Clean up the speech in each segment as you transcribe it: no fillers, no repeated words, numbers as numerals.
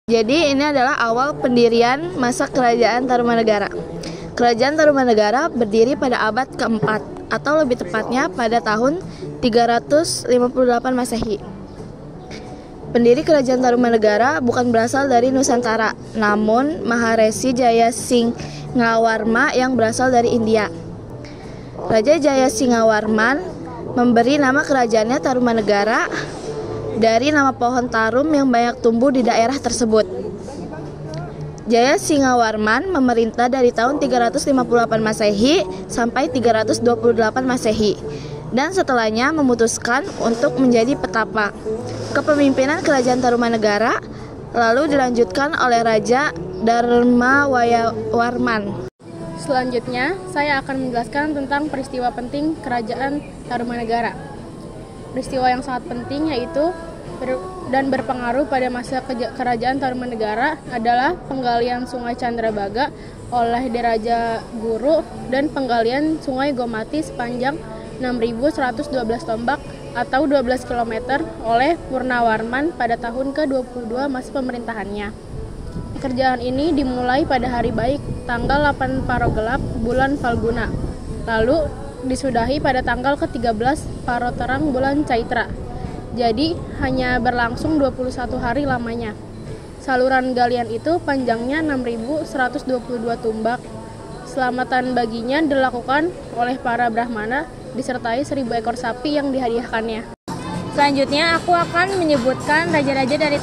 Jadi ini adalah awal pendirian masa Kerajaan Tarumanegara. Kerajaan Tarumanegara berdiri pada abad keempat, atau lebih tepatnya pada tahun 358 Masehi. Pendiri Kerajaan Tarumanegara bukan berasal dari Nusantara, namun Maharesi Jayasingawarma yang berasal dari India. Raja Jayasingawarman memberi nama kerajaannya Tarumanegara dari nama pohon tarum yang banyak tumbuh di daerah tersebut. Jayasingawarman memerintah dari tahun 358 Masehi sampai 328 Masehi, dan setelahnya memutuskan untuk menjadi petapa. Kepemimpinan Kerajaan Tarumanegara lalu dilanjutkan oleh Raja Dharmawarman. Selanjutnya, saya akan menjelaskan tentang peristiwa penting Kerajaan Tarumanegara. Peristiwa yang sangat penting yaitu dan berpengaruh pada masa Kerajaan Tarumanegara adalah penggalian Sungai Candrabaga oleh Raja Guru dan penggalian Sungai Gomati sepanjang 6.112 tombak atau 12 km oleh Purnawarman pada tahun ke-22 masa pemerintahannya. Pekerjaan ini dimulai pada hari baik tanggal 8 Parogelap bulan Falguna, lalu disudahi pada tanggal ke-13 Paroterang bulan Caitra. Jadi hanya berlangsung 21 hari lamanya. Saluran galian itu panjangnya 6.122 tumbak. Selamatan baginya dilakukan oleh para Brahmana disertai 1.000 ekor sapi yang dihadiahkannya. Selanjutnya aku akan menyebutkan raja-raja dari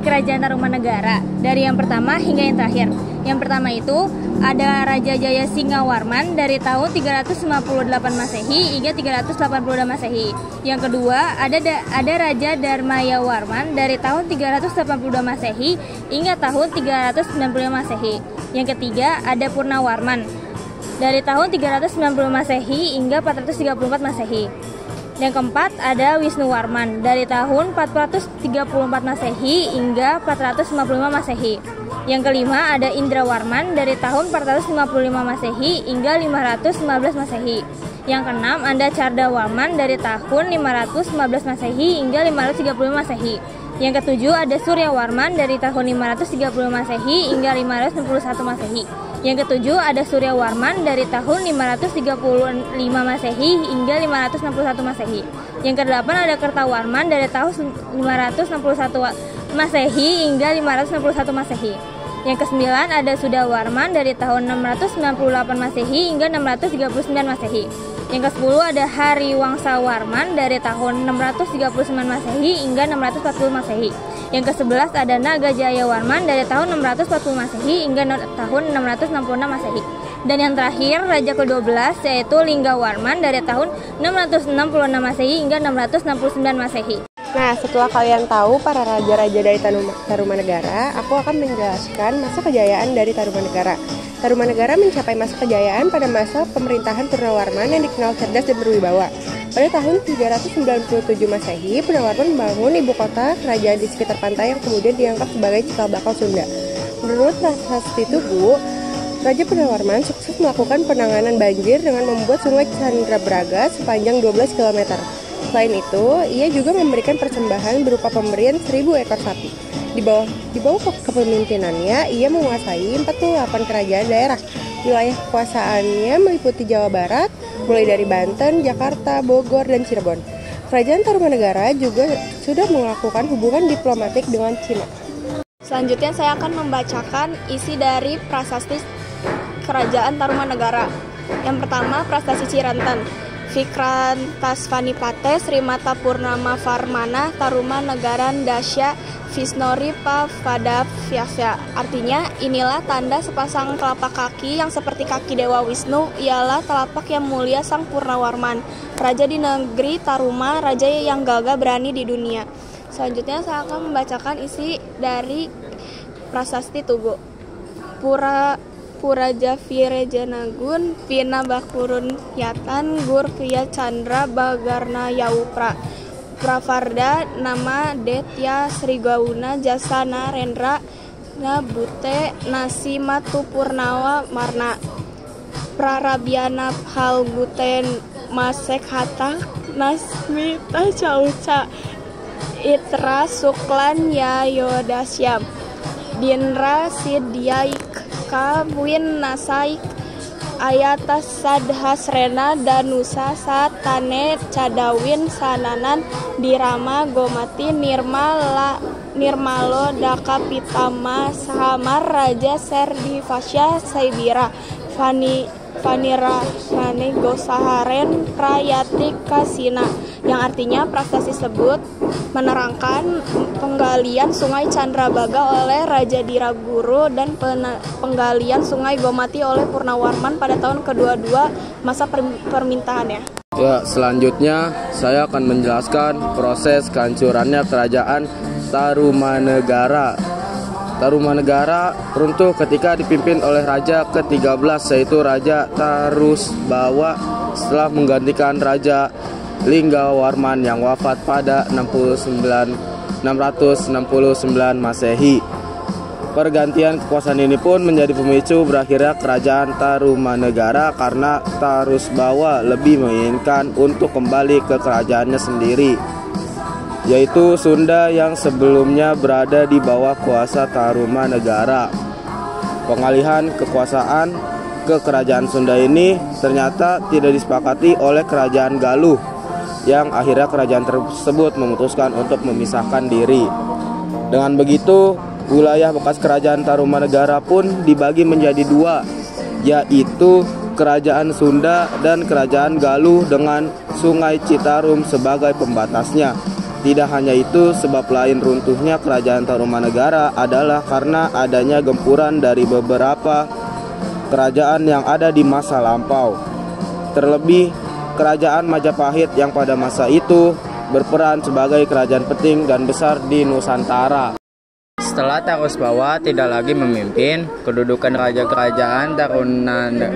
Kerajaan Tarumanegara, dari yang pertama hingga yang terakhir. Yang pertama itu ada Raja Jayasingawarman dari tahun 358 Masehi hingga 382 Masehi. Yang kedua ada Raja Dharmawarman dari tahun 382 Masehi hingga tahun 395 Masehi. Yang ketiga ada Purnawarman dari tahun 390 Masehi hingga 434 Masehi. Yang keempat ada Wisnuwarman dari tahun 434 Masehi hingga 455 Masehi. Yang kelima ada Indrawarman dari tahun 455 Masehi hingga 515 Masehi. Yang keenam ada Cardawarman dari tahun 515 Masehi hingga 530 Masehi. Yang ketujuh ada Suryawarman dari tahun 530 Masehi hingga 561 Masehi. Yang ketujuh ada Suryawarman dari tahun 535 Masehi hingga 561 Masehi. Yang kedelapan ada Kertawarman dari tahun 561 Masehi hingga 561 Masehi. Yang kesembilan ada Sudawarman dari tahun 698 Masehi hingga 639 Masehi. Yang ke-10 ada Hariwangsawarman dari tahun 639 Masehi hingga 640 Masehi. Yang ke-11 ada Nagajayawarman dari tahun 640 Masehi hingga tahun 666 Masehi. Dan yang terakhir Raja ke-12 yaitu Linggawarman dari tahun 666 Masehi hingga 669 Masehi. Nah, setelah kalian tahu para raja-raja dari Tarumanegara, aku akan menjelaskan masa kejayaan dari Tarumanegara. Tarumanegara mencapai masa kejayaan pada masa pemerintahan Purnawarman yang dikenal cerdas dan berwibawa. Pada tahun 397 Masehi, Purnawarman membangun ibu kota kerajaan di sekitar pantai yang kemudian dianggap sebagai cikal bakal Sunda. Menurut Prasasti Tugu, Raja Purnawarman sukses melakukan penanganan banjir dengan membuat Sungai Candrabaga sepanjang 12 km. Selain itu, ia juga memberikan persembahan berupa pemberian 1.000 ekor sapi. Di bawah kepemimpinannya, ia menguasai 48 kerajaan daerah. Wilayah kekuasaannya meliputi Jawa Barat, mulai dari Banten, Jakarta, Bogor, dan Cirebon. Kerajaan Tarumanegara juga sudah melakukan hubungan diplomatik dengan Cina. Selanjutnya saya akan membacakan isi dari prasasti Kerajaan Tarumanegara. Yang pertama, Prasasti Cirantan. Vikrantasvanipate Srimata Purnama Varmana Tarumanagaran Dasya Visnori Pavadavyasya. Artinya, inilah tanda sepasang telapak kaki yang seperti kaki Dewa Wisnu, ialah telapak yang mulia Sang Purnawarman, raja di negeri Taruma, raja yang gagah berani di dunia. Selanjutnya saya akan membacakan isi dari Prasasti Tugu. Puraja Virejanagun Vina Bakurun Yatan Gur Kriya Chandra Bagarna Yaupra Pravarda Nama Detya Srigauna Jasana Rendra Nabute Nasimatu Purnawa Marna Prarabiana Halguten Masek Hatta Nasmita Cauca Itra Suklan Yayodasyam Dinra Sidyaik Kawin Nasaik Ayatas Sadhasrena Danusa Satane Cadawin Sananan Dirama Gomati Nirmalo Daka Pitama Sahamar Raja Serdivasya Saibira Vanirahmani Gosaharen Prayati Kasina, yang artinya prestasi tersebut menerangkan penggalian Sungai Candrabaga oleh Raja Diraguru dan penggalian Sungai Gomati oleh Purnawarman pada tahun kedua-dua masa permintaannya. Ya, selanjutnya saya akan menjelaskan proses kehancurannya kerajaan Tarumanegara. Tarumanegara runtuh ketika dipimpin oleh Raja ke-13, yaitu Raja Tarusbawa, setelah menggantikan Raja Linggawarman yang wafat pada 669 Masehi. Pergantian kekuasaan ini pun menjadi pemicu berakhirnya kerajaan Tarumanegara karena Tarusbawa lebih menginginkan untuk kembali ke kerajaannya sendiri, yaitu Sunda yang sebelumnya berada di bawah kuasa Tarumanegara. Pengalihan kekuasaan ke kerajaan Sunda ini ternyata tidak disepakati oleh kerajaan Galuh, yang akhirnya kerajaan tersebut memutuskan untuk memisahkan diri. Dengan begitu, wilayah bekas kerajaan Tarumanegara pun dibagi menjadi dua, yaitu kerajaan Sunda dan kerajaan Galuh dengan Sungai Citarum sebagai pembatasnya. Tidak hanya itu, sebab lain runtuhnya kerajaan Tarumanegara adalah karena adanya gempuran dari beberapa kerajaan yang ada di masa lampau. Terlebih, kerajaan Majapahit yang pada masa itu berperan sebagai kerajaan penting dan besar di Nusantara. Setelah Tarusbawa tidak lagi memimpin, kedudukan raja kerajaan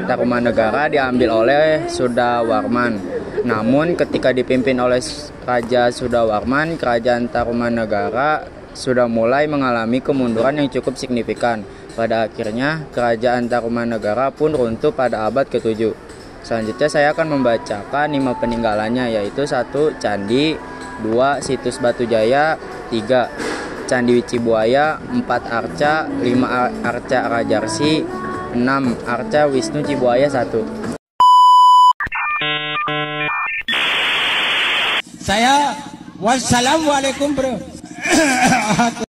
Tarumanegara diambil oleh Sudawarman. Namun ketika dipimpin oleh Raja Sudawarman, kerajaan Tarumanegara sudah mulai mengalami kemunduran yang cukup signifikan. Pada akhirnya, kerajaan Tarumanegara pun runtuh pada abad ke-7. Selanjutnya saya akan membacakan 5 peninggalannya, yaitu 1. Candi, 2. Situs Batujaya, 3. Candi Cibuaya, 4. Arca, 5. Arca Rajarsi, 6. Arca Wisnu Cibuaya 1. Wassalamualaikum bro.